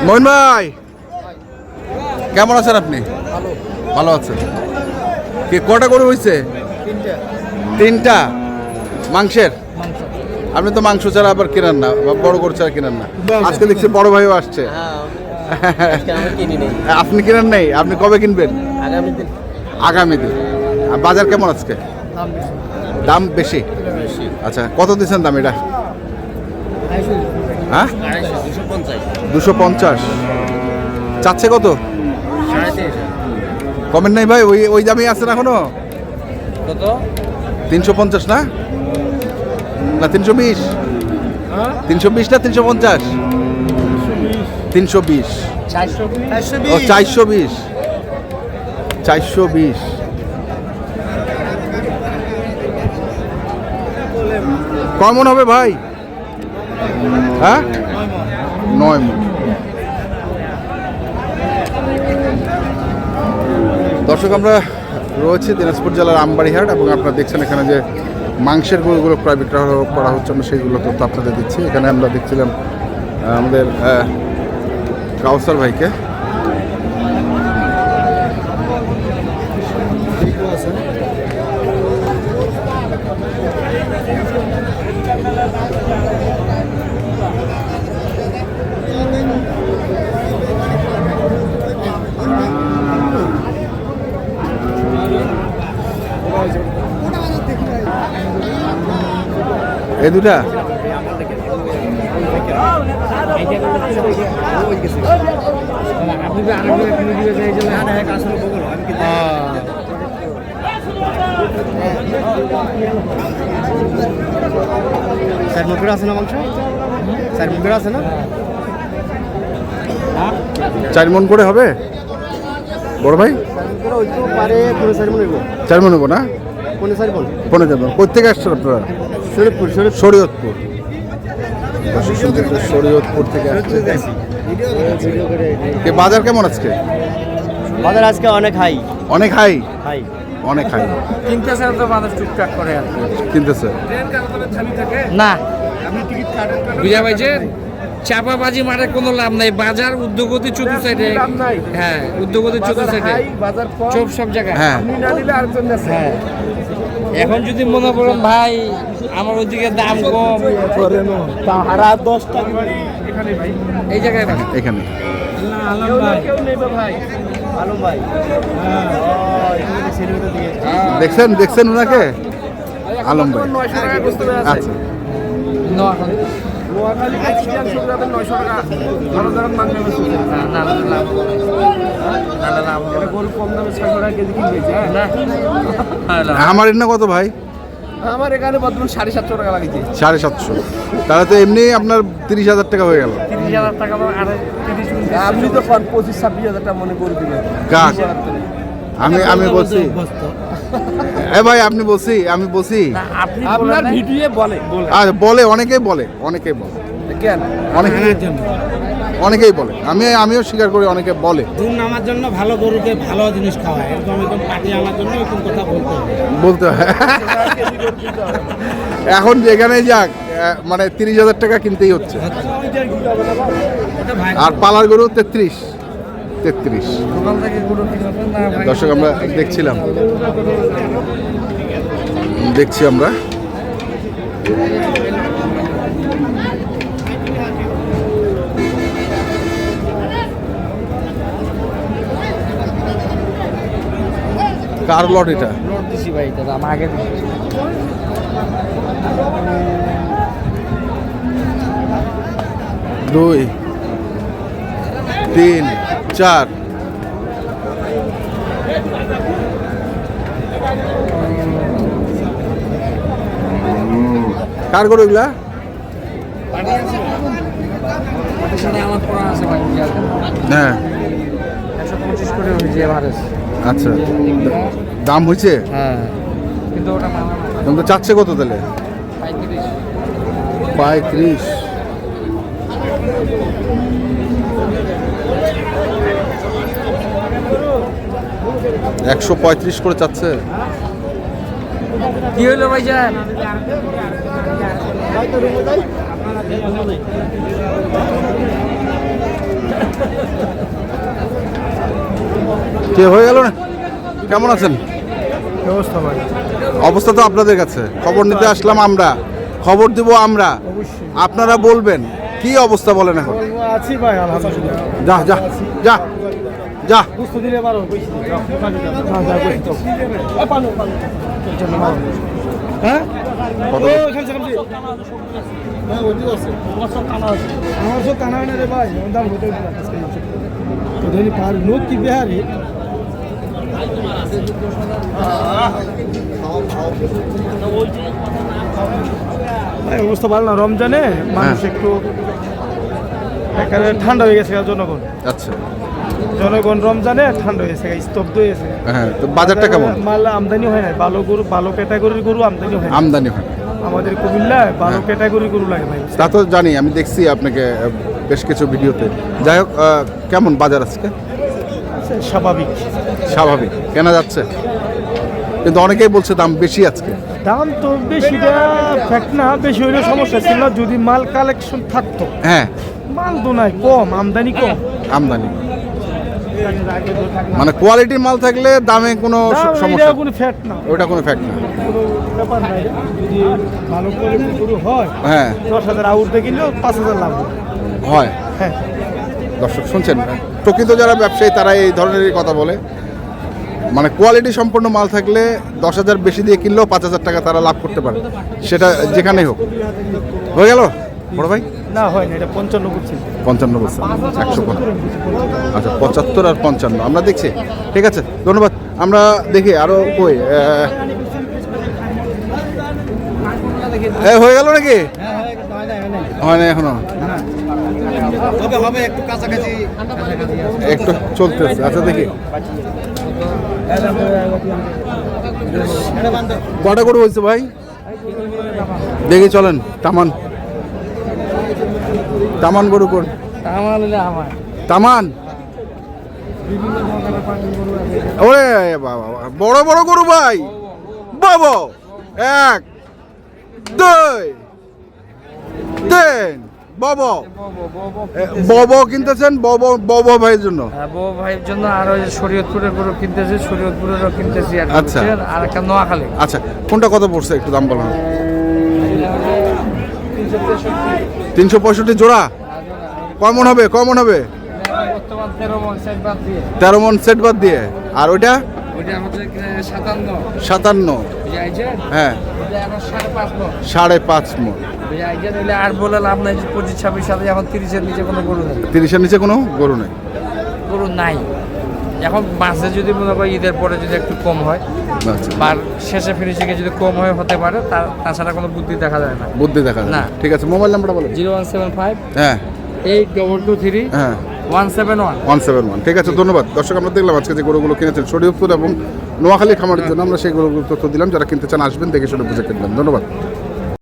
মোহন ভাই কেমন আছেন আপনি? ভালো আছেন। কি কটা গরু হয়েছে? তিনটা। মাংসের? আপনি তো মাংস ছাড়া আবার কেনেন না, বড় গরু ছাড়া কেনেন না। আজকে দেখছি বড় ভাইও আসছে। আপনি কিনেন নাই? আপনি কবে কিনবেন? আগামী দিন। আর বাজার কেমন আজকে? দাম বেশি। আচ্ছা, কত দিচ্ছেন দাম এটা? হ্যাঁ, 250। চাচ্ছে কত? কমেন্ট নাই ভাই, ওই দামই আছে না এখনো? 350 না? না 320? 320 না 350? 320। ও 420। 420। কেমন হবে ভাই? হ্যাঁ, 9 মণ। দর্শক, আমরা রয়েছি দিনাজপুর জেলার আমবাড়িহাট এবং আপনারা দেখছেন এখানে যে মাংসের গরুগুলো প্রায় বিক্রয় করা হচ্ছে, আমরা সেইগুলো তথ্য আপনাদের দিচ্ছি। এখানে আমরা দেখছিলাম আমাদের কাউসার ভাইকে। এই দুটা আছে না মাংস? 4 মণ আছে না? 4 মণ করে হবে বড় ভাই? 4 মণ হবো না? 4 মণ। কোথা থেকে আসছেন আপনারা? শরীয়তপুর। শরীয়তপুর থেকে আসছে। বাজার কেমন আজকে? বাজার আজকে অনেক হাই। অনেক হাই? অনেক হাই। কিনতেছে তো মানুষ টুকটাক করে আর কি। কিনতেছে না, বুঝা পাইছেন? চাপাবাজি মারে কোনো লাভ নাই। বাজার উদ্যোগতি চতুর্থ সাইডে। হ্যাঁ, উদ্যোগতি চতুর্থ সাইডে চোপ সব জায়গায়। হ্যাঁ, হ্যাঁ। এখন যদি মনে করেন ভাই আমার ওইদিকে দাম কম, 10 টাকা এই জায়গায় এখানে দেখছেন ওনাকে? আলম ভাই। আচ্ছা, আমার এটা কত ভাই? আমার এখানে বর্তমান 750 টাকা লাগিয়েছে। 750? তাহলে তো এমনি আপনার 30,000 টাকা হয়ে গেল। 30,000 টাকা। আপনি তো 25-26,000 টাকা মনে করে দিলেন। আমি বলছি ভাই, আপনি বলছি আমি বলছি আপনার ভিডিও বলে অনেকেই বলে কেন? অনেকেই বলে, আমিও স্বীকার করি, অনেকে বলে দুধ নামার জন্য ভালো গরুকে ভালো জিনিস খাওয়ায়, এরকম পাটি আনার জন্য এরকম কথা বলতে হয়। এখন যেখানে যাক মানে 30,000 টাকা কিনতেই হচ্ছে। আর পালার গরু 33। দর্শক, আমরা দেখছি আমরা কার লট এটা? লট দিছি ভাই, দাদা আমার আগে দিছি। 2, 3, 4। কার গরু এগুলা? আমার পড়া আছে ভাই। হ্যাঁ, 125 করে হয়েছে এভারেজ। আচ্ছা, দাম হয়েছে? হ্যাঁ, কিন্তু ওটা মানা না। তুমি তো চাচ্ছে কত তাহলে? 35। 135 করে চাচ্ছে। কি হলো ভাইজান? কে হয়ে গেল না? কেমন আছেন? ব্যবস্থা ভাই অবস্থা তো আপনাদের কাছে, খবর নিতে আসলাম আমরা, খবর দিব আমরা, আপনারা বলবেন কি অবস্থা বলেন এখন। আছি ভাই আলহামদুলিল্লাহ। যা যা যা যা বুঝতে দিলে পারো হ্যাঁ কত? আমার সব কানা হয় না রে ভাই, দাম হতে পার নোট কি বিহারি অবস্থা ভালো না। রমজানে মানুষ একটু এখানে ঠান্ডা হয়ে গেছে জনগণ, আচ্ছা জনগণ রমজানে ঠান্ডা হয়ে গেছে, স্তব্ধ হয়ে গেছে। হ্যাঁ, তো বাজারটা কেমন? মাল আমদানি হয় না, ভালো গরু ভালো ক্যাটাগরির গরু আমদানি হয় না। আমদানি হয়? আমাদের কুমিল্লায় ভালো ক্যাটাগরির গরু লাগে ভাই। তা তো জানি, আমি দেখছি আপনাকে বেশ কিছু ভিডিওতে। যাই হোক, কেমন বাজার আজকে? স্বাভাবিক স্বাভাবিক কেনা যাচ্ছে, কিন্তু অনেকেই বলছে দাম বেশি আজকে। দাম তো বেশিটা ফ্যাক্ট না, বেশি হইলে সমস্যা ছিল না যদি মাল কালেকশন থাকতো। হ্যাঁ, মাল তো নাই, কম আমদানি কম। আমদানি মানে কোয়ালিটির মাল থাকলে দামে কোনো সমস্যা, কোনো ফ্যাক্ট না, ওইটা কোনো ফ্যাক্ট না। কোনো ব্যাপার নাই। যদি ভালো কোয়ালিটির গরু হয় হ্যাঁ 10,000 আউটে কিনলেও 5,000 লাভ হবে। হয়। হ্যাঁ দর্শক শুনছেন, প্রকৃত যারা ব্যবসায়ী তারা এই ধরনেরই কথা বলে, মানে কোয়ালিটি সম্পন্ন মাল থাকলে 10,000 বেশি দিয়ে কিনলেও 5,000 টাকা তারা লাভ করতে পারে, সেটা যেখানেই হোক। হয়ে গেল বড় ভাই? না হয় না, এটা 55 করছি। 55 বলছেন, 150। আচ্ছা 75 আর 55 আমরা দেখছি। ঠিক আছে, ধন্যবাদ। আমরা দেখি আরো কই হয়ে গেল নাকি? হয় না এখনো, হবে একটু কাছাকাছি, একটু চলতেছে। আচ্ছা দেখি কটা করে হয়েছে ভাই, দেখি চলেন। তামান তামান গরু কর, তামান। ওরে বাবা, বড় বড় গরু ভাই, বাবা 1 2 3 বাবা বব কিনতেছেন, বব ভাইয়ের জন্য। বউ ভাইয়ের জন্য, আর ওই শরীয়তপুরের গরু কিনতেছি, শরীয়তপুরেরও কিনতেছি, আর আচ্ছা। বুঝছেন? আর একটা নোয়াখালী। আচ্ছা, কোনটা কত পড়ছে একটু দাম বলুন। 365 জোড়া। কমন হবে, কমন হবে বর্তমান 13 মণ সেট বাদ দিয়ে। 13 মণ সেট বাদ দিয়ে। আর ওইটা ওইটা আমাদের 57। 57। বুঝাইছেন? হ্যাঁ, ওইটা এখন 5.5 মণ। 5.5 মণ। বুঝাইছেন? হইলে আর বলে লাভ নাই, 25-26 সালে এখন 30-এর নিচে কোনো গরু নেই। 30-এর নিচে কোনো গরু নেই। গরু নাই এখন। মাঝে যদি মনে করি ঈদের পরে যদি একটু কম হয়, আচ্ছা, বা শেষে ফিনিশিংয়ে যদি কম হয় হতে পারে, তাছাড়া কোনো বুদ্ধি দেখা যায় না। বুদ্ধি দেখা যায় না। ঠিক আছে, মোবাইল নাম্বারটা বলেন। 0175 হ্যাঁ 8223 হ্যাঁ 171। 171। ঠিক আছে, ধন্যবাদ। দর্শক, আমরা দেখলাম আজকে যে গরুগুলো কিনেছেন শরীয়তপুর এবং নোয়াখালী খামারের জন্য, আমরা সেই গরুগুলো তথ্য দিলাম। যারা কিনতে চান আসবেন, দেখে শুনে বুঝে কিনবেন। ধন্যবাদ।